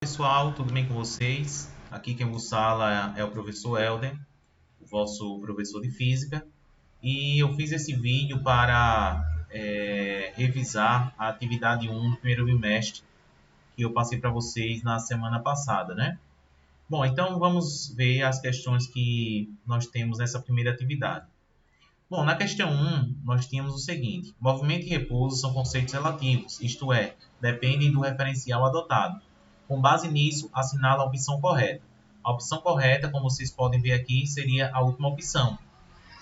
Pessoal, tudo bem com vocês? Aqui quem vos fala é o professor Helder, o vosso professor de física, e eu fiz esse vídeo para revisar a atividade 1 do primeiro bimestre que eu passei para vocês na semana passada, né? Bom, então vamos ver as questões que nós temos nessa primeira atividade. Bom, na questão 1, nós tínhamos o seguinte: movimento e repouso são conceitos relativos, isto é, dependem do referencial adotado. Com base nisso, assinala a opção correta. A opção correta, como vocês podem ver aqui, seria a última opção,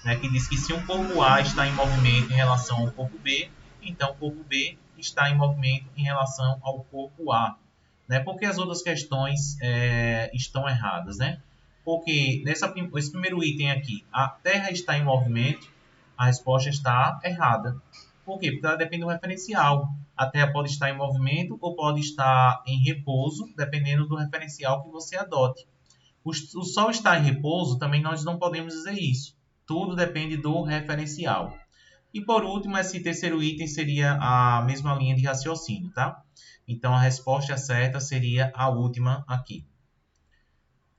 né, que diz que se um corpo A está em movimento em relação ao corpo B, então o corpo B está em movimento em relação ao corpo A. Né? Porque as outras questões estão erradas, né? Porque esse primeiro item aqui, a Terra está em movimento, a resposta está errada. Por quê? Porque ela depende do referencial. A Terra pode estar em movimento ou pode estar em repouso, dependendo do referencial que você adote. O Sol está em repouso, também nós não podemos dizer isso. Tudo depende do referencial. E por último, esse terceiro item seria a mesma linha de raciocínio, tá? Então a resposta certa seria a última aqui.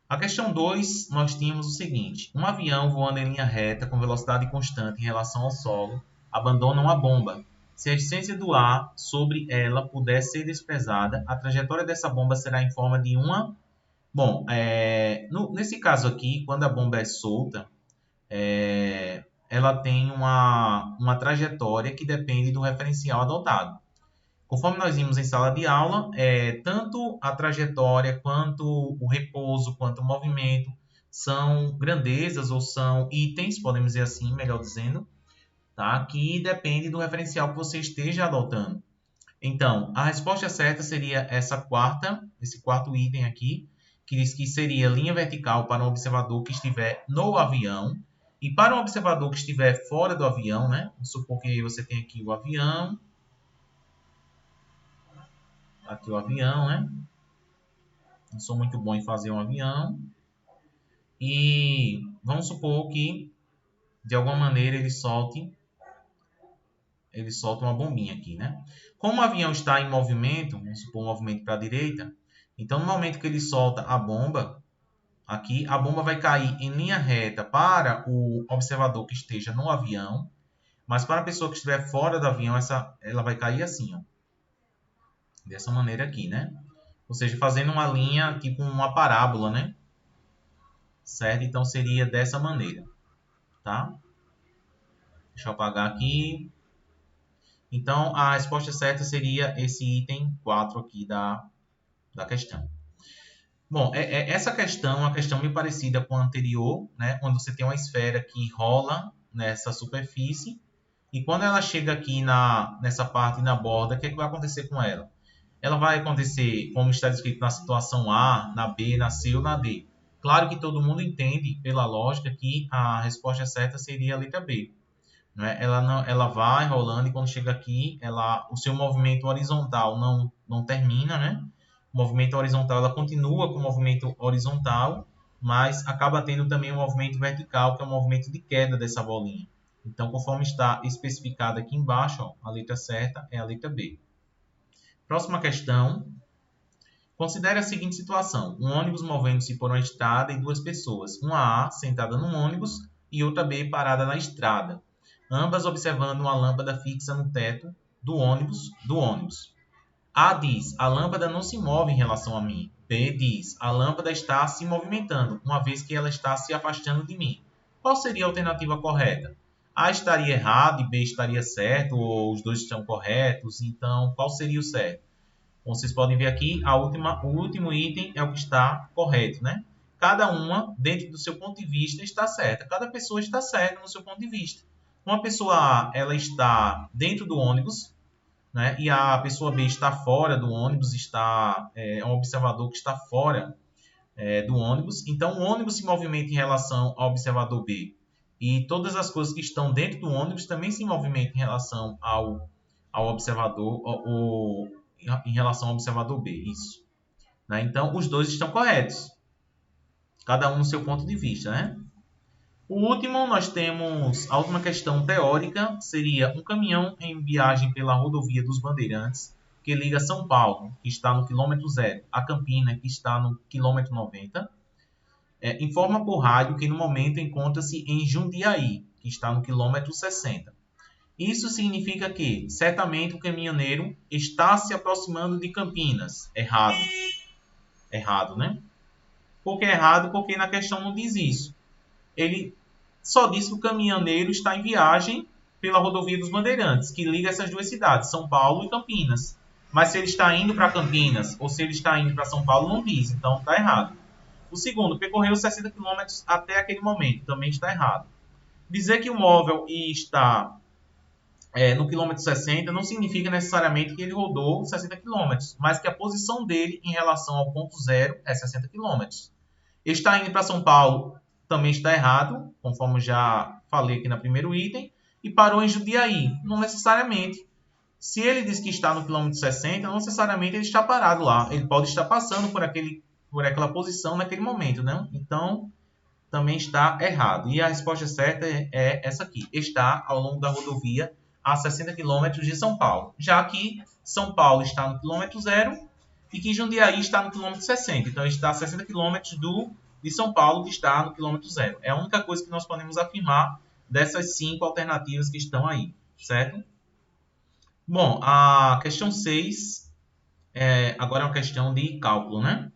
A questão 2, nós tínhamos o seguinte: um avião voando em linha reta com velocidade constante em relação ao solo abandona uma bomba. Se a essência do ar sobre ela puder ser desprezada, a trajetória dessa bomba será em forma de uma... Bom, nesse caso aqui, quando a bomba é solta, ela tem uma trajetória que depende do referencial adotado. Conforme nós vimos em sala de aula, tanto a trajetória, quanto o repouso, quanto o movimento são grandezas ou são itens, podemos dizer assim, melhor dizendo, tá? Que depende do referencial que você esteja adotando. Então, a resposta certa seria esse quarto item aqui, que diz que seria linha vertical para um observador que estiver no avião. E para um observador que estiver fora do avião, né? Vamos supor que você tem aqui o avião. Aqui o avião, né? Não sou muito bom em fazer um avião. E vamos supor que, de alguma maneira, ele solte uma bombinha aqui, né? Como o avião está em movimento, vamos supor um movimento para a direita, então no momento que ele solta a bomba, aqui a bomba vai cair em linha reta para o observador que esteja no avião, mas para a pessoa que estiver fora do avião, ela vai cair assim, ó, dessa maneira aqui, né? Ou seja, fazendo uma linha, tipo uma parábola, né? Certo? Então seria dessa maneira, tá? Deixa eu apagar aqui. Então, a resposta certa seria esse item 4 aqui da questão. Bom, essa questão é uma questão meio parecida com a anterior, né? Quando você tem uma esfera que rola nessa superfície e quando ela chega aqui nessa parte na borda, o que, é que vai acontecer com ela? Ela vai acontecer como está descrito na situação A, na B, na C ou na D. Claro que todo mundo entende, pela lógica, que a resposta certa seria a letra B. Né? Ela vai rolando e quando chega aqui, o seu movimento horizontal não termina, né? O movimento horizontal, ela continua com o movimento horizontal, mas acaba tendo também um movimento vertical, que é o movimento de queda dessa bolinha. Então, conforme está especificado aqui embaixo, ó, a letra certa é a letra B. Próxima questão. Considere a seguinte situação: um ônibus movendo-se por uma estrada e duas pessoas, uma A sentada no ônibus e outra B parada na estrada, ambas observando uma lâmpada fixa no teto do ônibus. A diz: a lâmpada não se move em relação a mim. B diz: a lâmpada está se movimentando, uma vez que ela está se afastando de mim. Qual seria a alternativa correta? A estaria errado e B estaria certo, ou os dois estão corretos, então qual seria o certo? Como vocês podem ver aqui, o último item é o que está correto, né? Cada uma, dentro do seu ponto de vista, está certa. Cada pessoa está certa no seu ponto de vista. Uma pessoa A, ela está dentro do ônibus, né? E a pessoa B está fora do ônibus, é um observador que está fora do ônibus. Então, o ônibus se movimenta em relação ao observador B. E todas as coisas que estão dentro do ônibus também se movimentam em relação ao observador, em relação ao observador B. Isso. Né? Então, os dois estão corretos. Cada um no seu ponto de vista, né? O último, nós temos a última questão teórica, seria um caminhão em viagem pela rodovia dos Bandeirantes que liga São Paulo, que está no quilômetro 0, a Campina, que está no quilômetro 90, informa por rádio que no momento encontra-se em Jundiaí, que está no quilômetro 60. Isso significa que, certamente, o caminhoneiro está se aproximando de Campinas. Errado. Errado, né? Por que errado? Porque na questão não diz isso. Ele só diz que o caminhoneiro está em viagem pela rodovia dos Bandeirantes, que liga essas duas cidades, São Paulo e Campinas. Mas se ele está indo para Campinas ou se ele está indo para São Paulo, não diz. Então, está errado. O segundo, percorreu 60 km até aquele momento. Também está errado. Dizer que o móvel está no quilômetro 60 não significa necessariamente que ele rodou 60 km, mas que a posição dele em relação ao ponto zero é 60 km. Está indo para São Paulo também está errado, conforme já falei aqui no primeiro item, e parou em Jundiaí. Não necessariamente. Se ele diz que está no quilômetro 60, não necessariamente ele está parado lá. Ele pode estar passando por aquela posição naquele momento, né? Então, também está errado. E a resposta certa é essa aqui. Está ao longo da rodovia a 60 km de São Paulo. Já que São Paulo está no quilômetro 0 e que Jundiaí está no quilômetro 60. Então, está a 60 km de São Paulo, que está no quilômetro 0. É a única coisa que nós podemos afirmar dessas 5 alternativas que estão aí, certo? Bom, a questão 6 agora é uma questão de cálculo, né?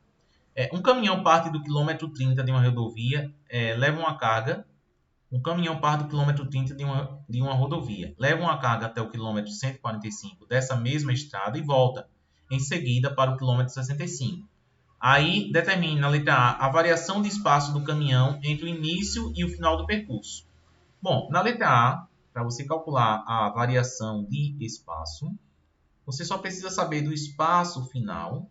Um caminhão parte do quilômetro 30 de uma rodovia, leva uma carga. Um caminhão parte do quilômetro 30 de uma rodovia, leva uma carga até o quilômetro 145 dessa mesma estrada e volta em seguida para o quilômetro 65. Aí determine na letra A a variação de espaço do caminhão entre o início e o final do percurso. Bom, na letra A, para você calcular a variação de espaço, você só precisa saber do espaço final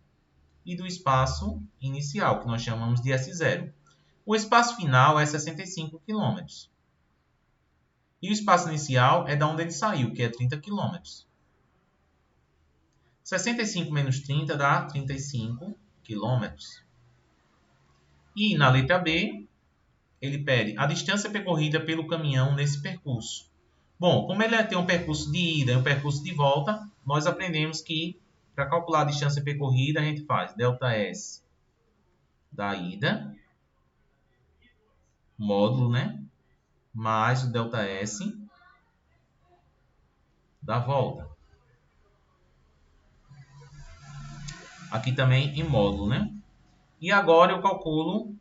e do espaço inicial, que nós chamamos de S0. O espaço final é 65 km. E o espaço inicial é da onde ele saiu, que é 30 km. 65 menos 30 dá 35 km. E na letra B, ele pede a distância percorrida pelo caminhão nesse percurso. Bom, como ele tem um percurso de ida e um percurso de volta, nós aprendemos que para calcular a distância percorrida, a gente faz ΔS da ida, módulo, né? Mais o ΔS da volta. Aqui também em módulo, né? E agora eu calculo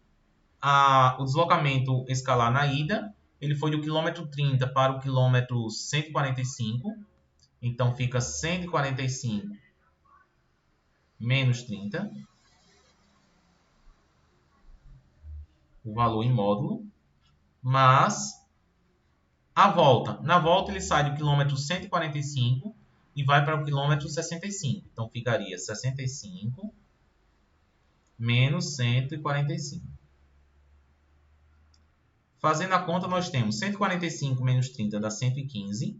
o deslocamento escalar na ida. Ele foi do quilômetro 30 para o quilômetro 145. Então, fica 145 menos 30. O valor em módulo. Mas, a volta. Na volta, ele sai do quilômetro 145 e vai para o quilômetro 65. Então, ficaria 65 menos 145. Fazendo a conta, nós temos 145 menos 30 dá 115.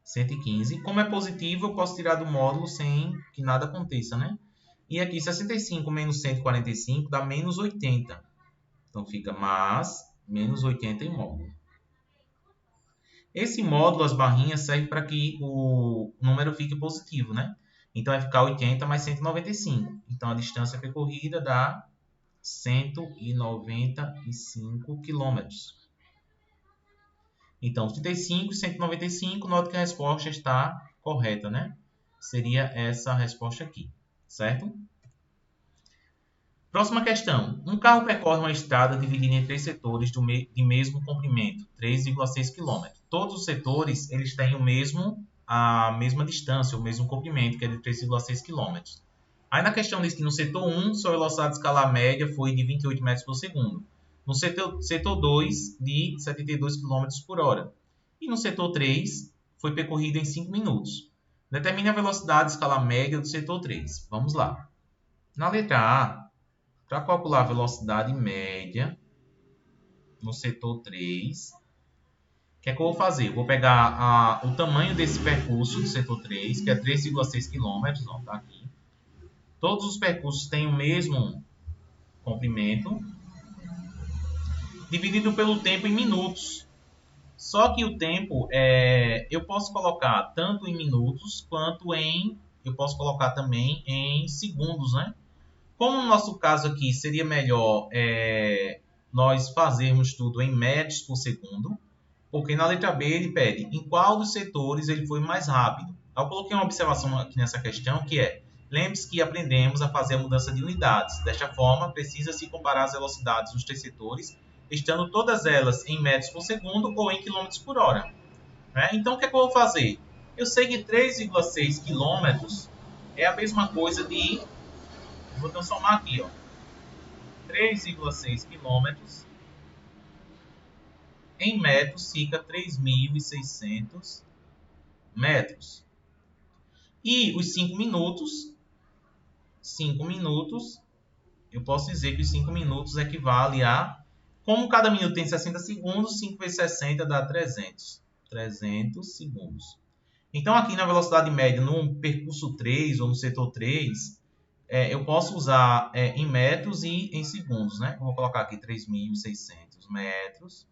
115. Como é positivo, eu posso tirar do módulo sem que nada aconteça, né? E aqui, 65 menos 145 dá menos 80. Então, fica mais menos 80 em módulo. Esse módulo, as barrinhas, serve para que o número fique positivo, né? Então, vai ficar 80 mais 195. Então, a distância percorrida dá 195 km. Então, 35 e 195, nota que a resposta está correta, né? Seria essa a resposta aqui, certo? Próxima questão. Um carro percorre uma estrada dividida em 3 setores de mesmo comprimento, 3,6 km. Todos os setores eles têm a mesma distância, o mesmo comprimento, que é de 3,6 km. Aí na questão diz que no setor 1, sua velocidade escalar média foi de 28 metros por segundo. No setor 2, de 72 km por hora. E no setor 3, foi percorrido em 5 minutos. Determine a velocidade escalar média do setor 3. Vamos lá. Na letra A, para calcular a velocidade média no setor 3, o que é que eu vou fazer? Eu vou pegar o tamanho desse percurso do setor 3, que é 3,6 km. Tá aqui. Todos os percursos têm o mesmo comprimento, dividido pelo tempo em minutos. Só que o tempo, eu posso colocar tanto em minutos, quanto eu posso colocar também em segundos, né? Como no nosso caso aqui seria melhor nós fazermos tudo em metros por segundo, porque na letra B ele pede em qual dos setores ele foi mais rápido. Eu coloquei uma observação aqui nessa questão que lembre-se que aprendemos a fazer a mudança de unidades. Desta forma, precisa-se comparar as velocidades dos três setores, estando todas elas em metros por segundo ou em quilômetros por hora. Né? Então, o que é que eu vou fazer? Eu sei que 3,6 quilômetros é a mesma coisa de... Vou transformar aqui, ó. 3,6 quilômetros em metros fica 3.600 metros. E os 5 minutos, eu posso dizer que os 5 minutos equivale a... Como cada minuto tem 60 segundos, 5 vezes 60 dá 300. 300 segundos. Então, aqui na velocidade média, no percurso 3 ou no setor 3, eu posso usar em metros e em segundos, né? Eu vou colocar aqui 3.600 metros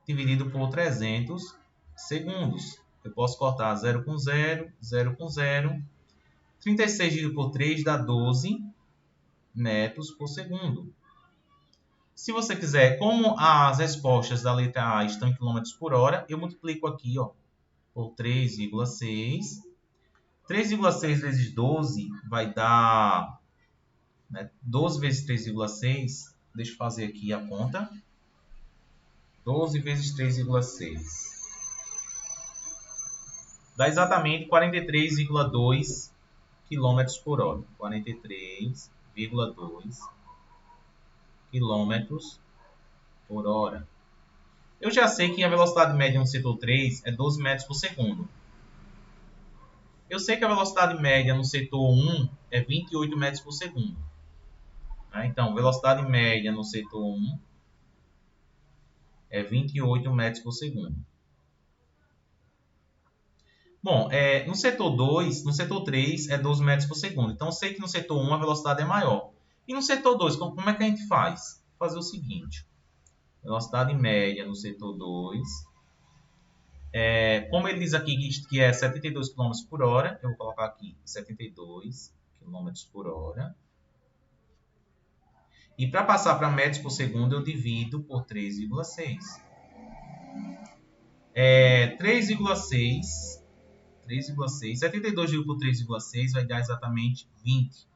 dividido por 300 segundos. Eu posso cortar 0 com 0, 0 com 0. 36 dividido por 3 dá 12 metros por segundo. Se você quiser, como as respostas da letra A estão em quilômetros por hora, eu multiplico aqui por 3,6. 3,6 vezes 12 vai dar... 12 vezes 3,6, deixa eu fazer aqui a conta. 12 vezes 3,6. Dá exatamente 43,2 km por hora. 43,2 km por hora. Eu já sei que a velocidade média no setor 3 é 12 metros por segundo. Eu sei que a velocidade média no setor 1 é 28 metros por segundo. Então, velocidade média no setor 1 é 28 metros por segundo. Bom, no setor 2, no setor 3 é 12 metros por segundo. Então, eu sei que no setor 1 a velocidade é maior. E no setor 2, como é que a gente faz? Vou fazer o seguinte. Velocidade média no setor 2. Como ele diz aqui que é 72 km por hora, eu vou colocar aqui 72 km por hora. E para passar para metros por segundo, eu divido por 3,6. 3,6. 72 dividido por 3,6 vai dar exatamente 20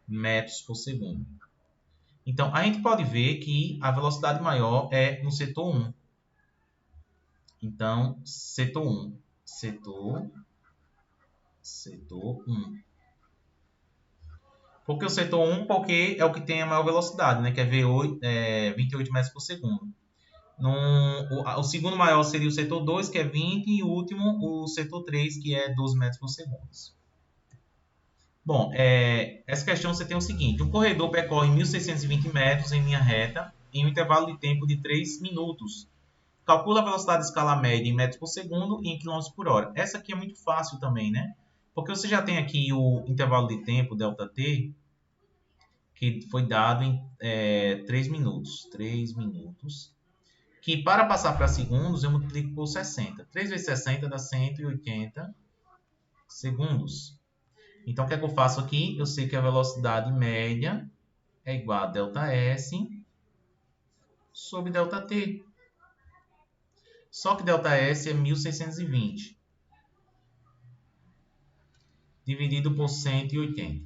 metros por segundo. Então, a gente pode ver que a velocidade maior é no setor 1. Então, setor 1. Setor 1. Por que o setor 1? Porque é o que tem a maior velocidade, né? Que é 28 metros por segundo. O segundo maior seria o setor 2, que é 20, e o último, o setor 3, que é 12 metros por segundo. Bom, essa questão você tem o seguinte. Um corredor percorre 1.620 metros em linha reta em um intervalo de tempo de 3 minutos. Calcula a velocidade de escala média em metros por segundo e em quilômetros por hora. Essa aqui é muito fácil também, né? Porque você já tem aqui o intervalo de tempo, ΔT, que foi dado em 3 minutos. 3 minutos. Que para passar para segundos, eu multiplico por 60. 3 vezes 60 dá 180 segundos. Então, o que é que eu faço aqui? Eu sei que a velocidade média é igual a ΔS sobre ΔT. Só que ΔS é 1.620 dividido por 180.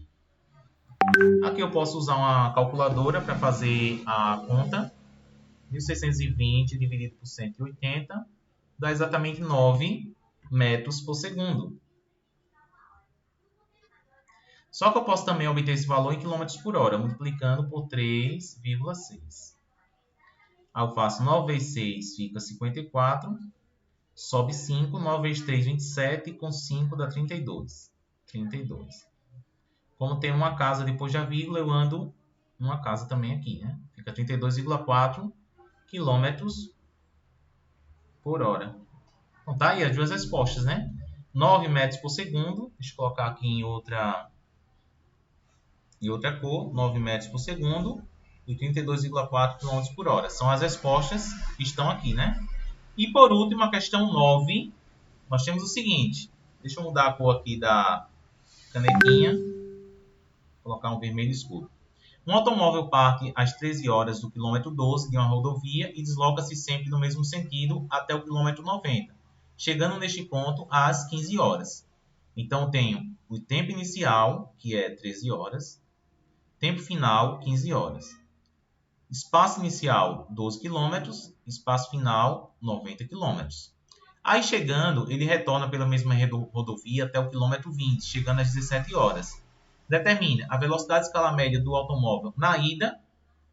Aqui eu posso usar uma calculadora para fazer a conta. 1.620 dividido por 180 dá exatamente 9 metros por segundo. Só que eu posso também obter esse valor em quilômetros por hora, multiplicando por 3,6. Aí eu faço 9 vezes 6 fica 54, sobe 5, 9 vezes 3, 27, com 5 dá 32. 32. Como tem uma casa depois da vírgula, eu ando uma casa também aqui, né? Fica 32,4 quilômetros por hora. Então tá aí as duas respostas, né? 9 metros por segundo, deixa eu colocar aqui em outra cor, 9 metros por segundo e 32,4 km por hora. São as respostas que estão aqui, né? E por último, a questão 9, nós temos o seguinte. Deixa eu mudar a cor aqui da canetinha. Vou colocar um vermelho escuro. Um automóvel parte às 13 horas do quilômetro 12 de uma rodovia e desloca-se sempre no mesmo sentido até o quilômetro 90, chegando neste ponto às 15 horas. Então, tenho o tempo inicial, que é 13 horas, tempo final, 15 horas. Espaço inicial, 12 km, espaço final, 90 km. Aí, chegando, ele retorna pela mesma rodovia até o quilômetro 20, chegando às 17 horas. Determine a velocidade escala média do automóvel na ida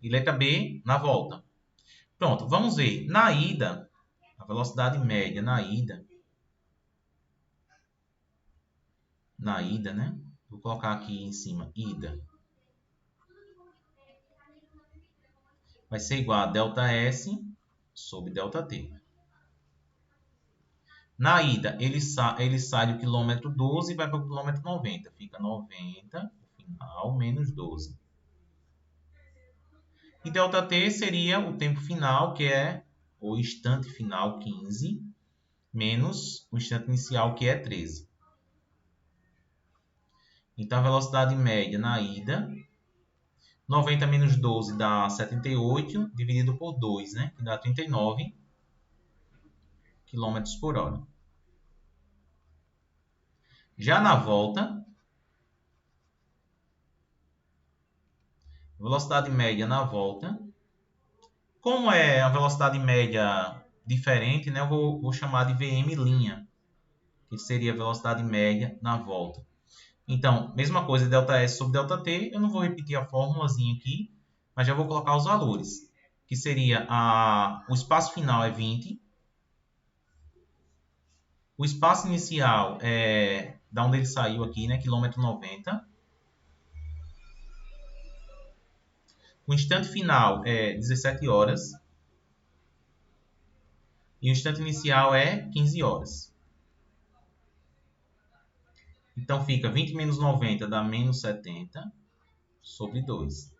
e letra B, na volta. Pronto, vamos ver. Na ida, a velocidade média na ida, né? Vou colocar aqui em cima, ida. Vai ser igual a ΔS sobre ΔT. Na ida, ele sai do quilômetro 12 e vai para o quilômetro 90. Fica 90, final, menos 12. E ΔT seria o tempo final, que é o instante final, 15, menos o instante inicial, que é 13. Então, a velocidade média na ida, 90 menos 12 dá 78, dividido por 2, né? Que dá 39 km por hora. Já na volta, velocidade média na volta. Como é a velocidade média diferente, né? Eu vou chamar de VM', que seria a velocidade média na volta. Então, mesma coisa, ΔS sobre ΔT. Eu não vou repetir a fórmulazinha aqui, mas já vou colocar os valores. Que seria o espaço final é 20. O espaço inicial é da onde ele saiu aqui, né? Quilômetro 90. O instante final é 17 horas. E o instante inicial é 15 horas. Então, fica 20 menos 90 dá menos 70 sobre 2.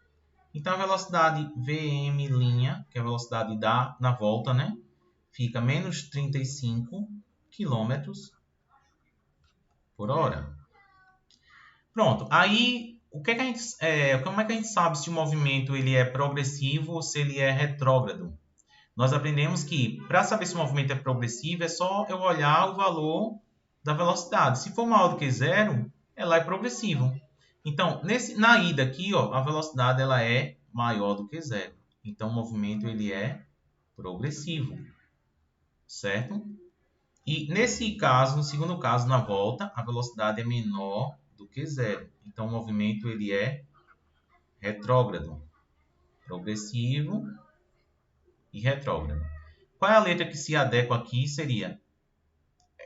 Então, a velocidade VM', que é a velocidade na volta, né? Fica menos 35 km por hora. Pronto. Aí, como é que a gente sabe se o movimento ele é progressivo ou se ele é retrógrado? Nós aprendemos que, para saber se o movimento é progressivo, é só eu olhar o valor da velocidade. Se for maior do que zero, ela é progressivo. Então, na ida aqui, ó, a velocidade ela é maior do que zero. Então, o movimento ele é progressivo, certo? E nesse caso, no segundo caso, na volta, a velocidade é menor do que zero. Então, o movimento ele é retrógrado, progressivo e retrógrado. Qual é a letra que se adequa aqui? Seria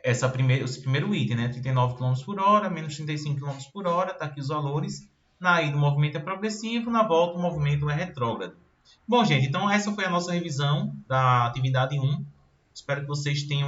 esse primeiro item, né? 39 km por hora, menos 35 km por hora. Está aqui os valores. Na ida, o movimento é progressivo. Na volta, o movimento é retrógrado. Bom, gente, então essa foi a nossa revisão da atividade 1. Espero que vocês tenham